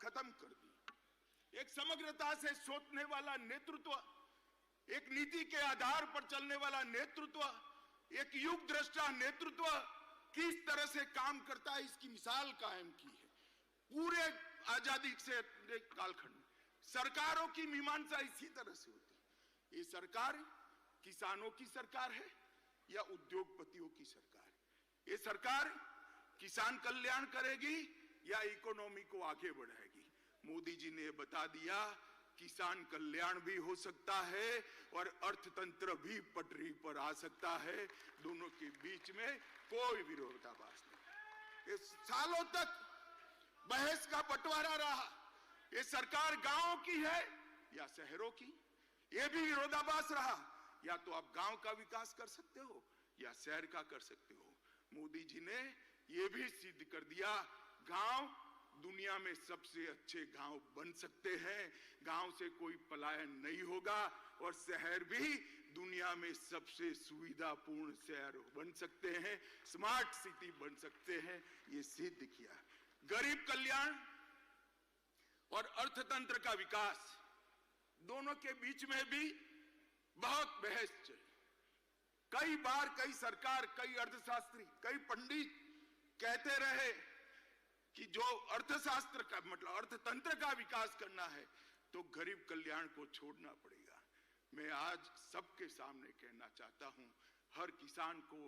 खत्म कर दी। एक समग्रता से सोचने वाला नेतृत्व, एक नीति के आधार पर चलने वाला नेतृत्व, एक युग दृष्टा नेतृत्व किस तरह से काम करता है, इसकी मिसाल कायम की है। पूरे आजादी से कालखंड में सरकारों की मीमांसा इसी तरह से होती है। ये सरकार किसानों की सरकार है या उद्योगपतियों की सरकार है? ये सरकार किसान कल्याण करेगी या इकोनॉमी को आगे बढ़ाएगी? मोदी जी ने बता दिया, किसान कल्याण भी हो सकता है और अर्थतंत्र भी पटरी पर आ सकता है। दोनों के बीच में कोई विरोधाभास नहीं। ये सालों तक बहस का बंटवारा रहा, ये सरकार गांव की है या शहरों की? ये भी विरोधाभास रहा। या तो आप गांव का विकास कर सकते हो या शहर का कर सकते हो। मोदी जी ने यह भी सिद्ध कर दिया, गांव दुनिया में सबसे अच्छे गांव बन सकते हैं, गांव से कोई पलायन नहीं होगा, और शहर भी दुनिया में सबसे सुविधापूर्ण शहर बन सकते हैं, स्मार्ट सिटी बन सकते हैं। ये सिद्ध किया। गरीब कल्याण और अर्थतंत्र का विकास, दोनों के बीच में भी बहुत बहस चली। कई बार कई सरकार, कई अर्थशास्त्री, कई पंडित कहते रहे कि जो अर्थशास्त्र का मतलब अर्थतंत्र का विकास करना है तो गरीब कल्याण को छोड़ना पड़ेगा। मैं आज सबके सामने कहना चाहता हूं, हर किसान को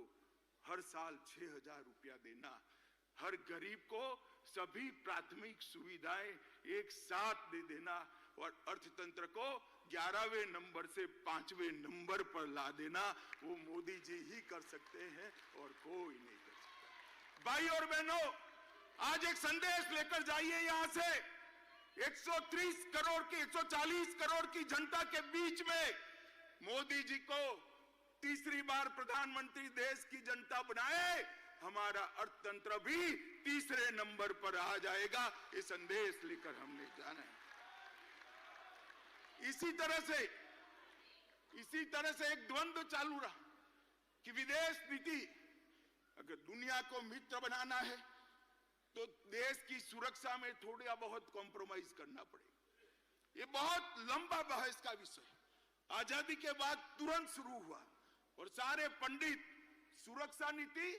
हर साल 6,000 रुपया देना, हर गरीब को सभी प्राथमिक सुविधाएं एक साथ दे देना और अर्थतंत्र को 11वें नंबर से 5वें नंबर पर ला देना, वो मोदी जी ही कर सकते हैं और कोई नहीं कर सकता। भाई और बहनों, आज एक संदेश लेकर जाइए यहां से। 130 करोड़ की 140 करोड़ की जनता के बीच में मोदी जी को तीसरी बार प्रधानमंत्री देश की जनता बनाए, हमारा अर्थतंत्र भी तीसरे नंबर पर आ जाएगा। ये संदेश लेकर हमने जाना है। इसी तरह से एक द्वंद्व चालू रहा कि विदेश नीति, अगर दुनिया को मित्र बनाना है तो देश की सुरक्षा में थोड़ा बहुत कॉम्प्रोमाइज करना पड़ेगा। ये बहुत लंबा बहस का विषय आजादी के बाद तुरंत शुरू हुआ और सारे पंडित सुरक्षा नीति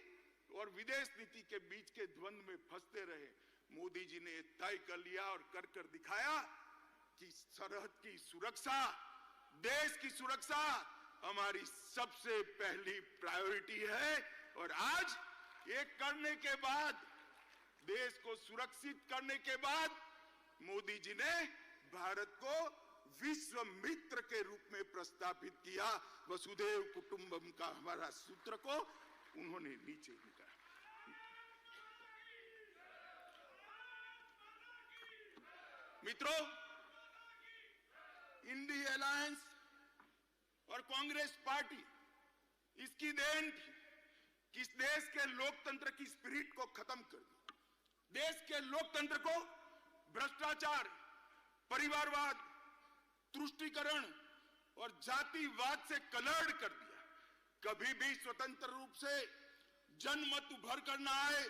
और विदेश नीति के बीच के द्वंद्व में फंसते रहे। मोदी जी ने तय कर लिया और कर दिखाया कि सरहद की सुरक्षा, देश की सुरक्षा हमारी सबसे पहली प्रायोरिटी है। और आज ये करने के बाद, देश को सुरक्षित करने के बाद, मोदी जी ने भारत को विश्व मित्र के रूप में प्रस्तावित किया। वसुधैव कुटुंबकम का हमारा सूत्र को उन्होंने नीचे लिखा। मित्रों, इंडिया अलायंस और कांग्रेस पार्टी, इसकी देन थी कि इस देश के लोकतंत्र की स्पिरिट को खत्म कर दिया। देश के लोकतंत्र को भ्रष्टाचार, परिवारवाद, तुष्टीकरण और जातिवाद से कलर्ड कर दिया। कभी भी स्वतंत्र रूप से जनमत उभर कर न आए,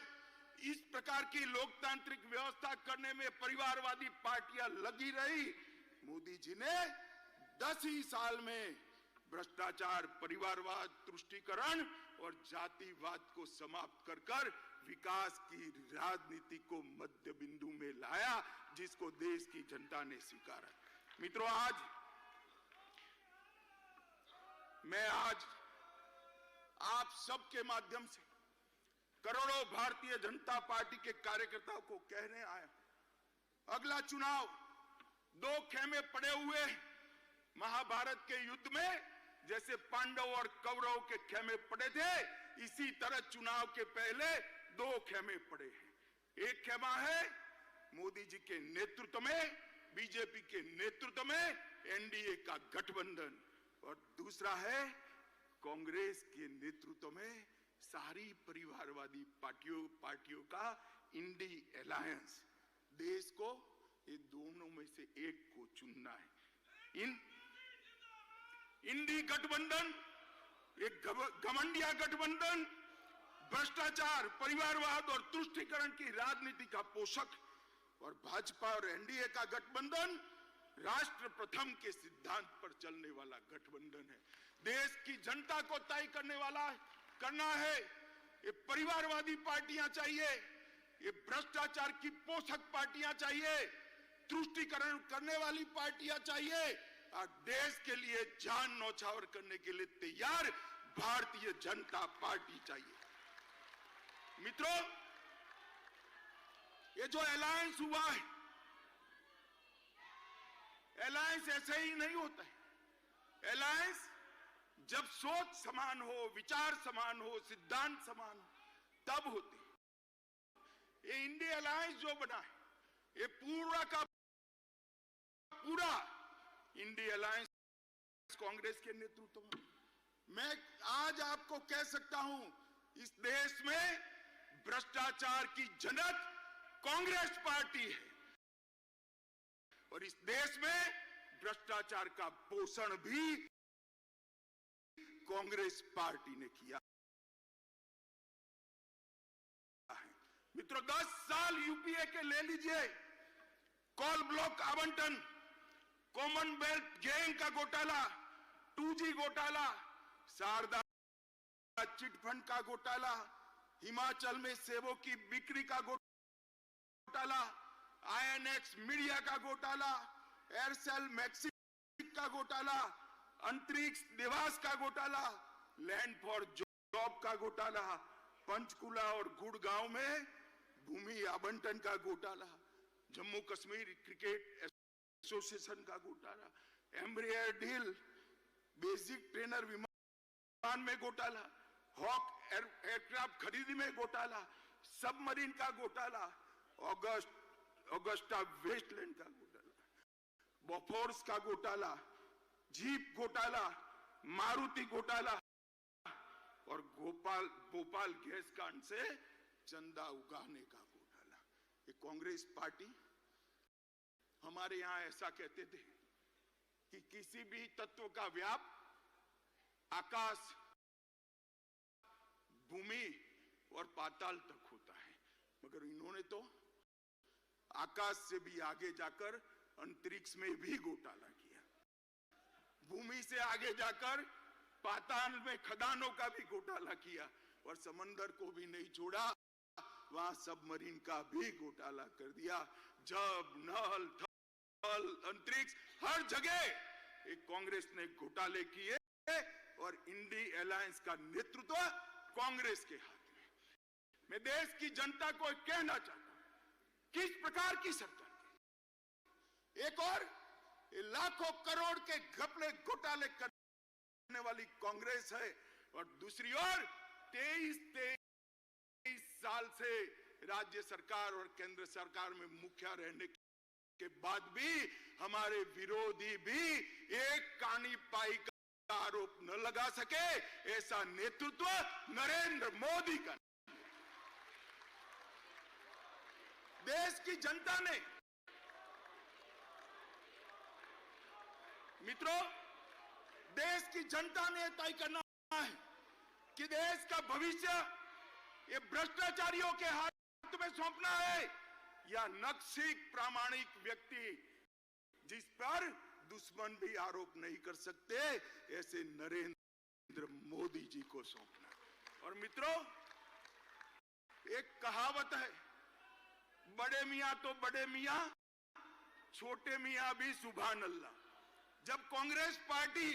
इस प्रकार की लोकतांत्रिक व्यवस्था करने में परिवारवादी पार्टियां लगी रही। मोदी जी ने 10 ही साल में भ्रष्टाचार, परिवारवाद, तुष्टीकरण और जातिवाद को समाप्त कर विकास की राजनीति को मध्य बिंदु में लाया, जिसको देश की जनता ने स्वीकारा। मित्रों, मैं आज आप सबके माध्यम से करोड़ों भारतीय जनता पार्टी के कार्यकर्ताओं को कहने आया, अगला चुनाव 2 खेमे पड़े हुए महाभारत के युद्ध में जैसे पांडव और कौरव के खेमे पड़े थे, इसी तरह चुनाव के पहले 2 खेमे पड़े हैं। एक खेमा है मोदी जी के नेतृत्व में, बीजेपी के नेतृत्व में एनडीए का गठबंधन, और दूसरा है कांग्रेस के नेतृत्व में सारी परिवारवादी पार्टियों का इंडी अलायंस। देश को ये दोनों में से एक को चुनना है। इंडी गठबंधन एक घमंडिया गठबंधन, भ्रष्टाचार, परिवारवाद और तुष्टीकरण की राजनीति का पोषक। और भाजपा और एनडीए का गठबंधन राष्ट्र प्रथम के सिद्धांत पर चलने वाला गठबंधन है। देश की जनता को तय करना है। ये परिवारवादी पार्टियां चाहिए, ये भ्रष्टाचार की पोषक पार्टियां चाहिए, तुष्टीकरण करने वाली पार्टियां चाहिए और देश के लिए जान न्यौछावर करने के लिए तैयार भारतीय जनता पार्टी चाहिए। मित्रों, ये जो अलायंस हुआ है, अलायंस ऐसे ही नहीं होता है। अलायंस जब सोच समान हो, विचार समान हो, सिद्धांत समान हो, तब होती है। ये इंडिया अलायंस जो बना है, ये पूरा का पूरा इंडिया अलायंस कांग्रेस के नेतृत्व में। मैं आज आपको कह सकता हूं, इस देश में भ्रष्टाचार की जनक कांग्रेस पार्टी है और इस देश में भ्रष्टाचार का पोषण भी कांग्रेस पार्टी ने किया है। मित्रों, 10 साल यूपीए के ले लीजिए, कॉल ब्लॉक आवंटन, कॉमनवेल्थ गैंग का घोटाला, 2G घोटाला, शारदा चिटफंड का घोटाला, हिमाचल में सेबों की बिक्री का घोटाला, INX मीडिया का घोटाला, एयरसेल मैक्सिस का घोटाला, अंतरिक्ष निवास का घोटाला, लैंड फॉर जॉब का घोटाला, पंचकुला और गुड़गांव में भूमि आवंटन का घोटाला, जम्मू कश्मीर क्रिकेट एसोसिएशन का घोटाला, एम्ब्रियर डील, बेसिक ट्रेनर विमान में घोटाला, हॉक एयरक्राफ्ट खरीदी में घोटाला, सबमरीन का घोटाला, ऑगस्टा वेस्टलैंड का घोटाला, बोफोर्स का घोटाला, जीप घोटाला, मारुति घोटाला और भोपाल गैस कांड से चंदा उगाने का घोटाला। ये कांग्रेस पार्टी, हमारे यहां ऐसा कहते थे कि किसी भी तत्व का व्याप आकाश, भूमि और पाताल तक होता है, मगर इन्होंने तो आकाश से भी आगे जाकर अंतरिक्ष में भी घोटाला किया, भूमि से आगे जाकर पाताल में खदानों का भी घोटाला किया और समंदर को भी नहीं छोड़ा, वहां सबमरीन का भी घोटाला कर दिया। जब नल थल अंतरिक्ष हर जगह एक कांग्रेस ने घोटाले किए और इंडिया अलायंस का नेतृत्व कांग्रेस के हाथ में। मैं देश की जनता को कहना चाहता हूं, किस प्रकार की सरकार थी। एक और लाखों करोड़ के घपले घोटाले करने वाली कांग्रेस है और दूसरी ओर 23 साल से राज्य सरकार और केंद्र सरकार में मुखिया रहने के बाद भी हमारे विरोधी भी एक कानी पाई का आरोप न लगा सके, ऐसा नेतृत्व नरेंद्र मोदी का। देश की जनता ने, मित्रों, देश की जनता ने तय करना है कि देश का भविष्य ये भ्रष्टाचारियों के हाथ में सौंपना है या नक्सिक प्रामाणिक व्यक्ति जिस पर दुश्मन भी आरोप नहीं कर सकते, ऐसे नरेंद्र मोदी जी को सौंपना। और मित्रों, एक कहावत है, बड़े मियां तो बड़े मियां, छोटे मियां भी सुभान अल्लाह। जब कांग्रेस पार्टी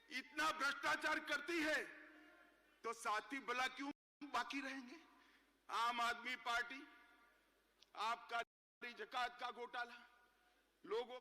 इतना भ्रष्टाचार करती है तो साथी भला क्यों बाकी रहेंगे। आम आदमी पार्टी, आपका जकात का घोटाला, लोगों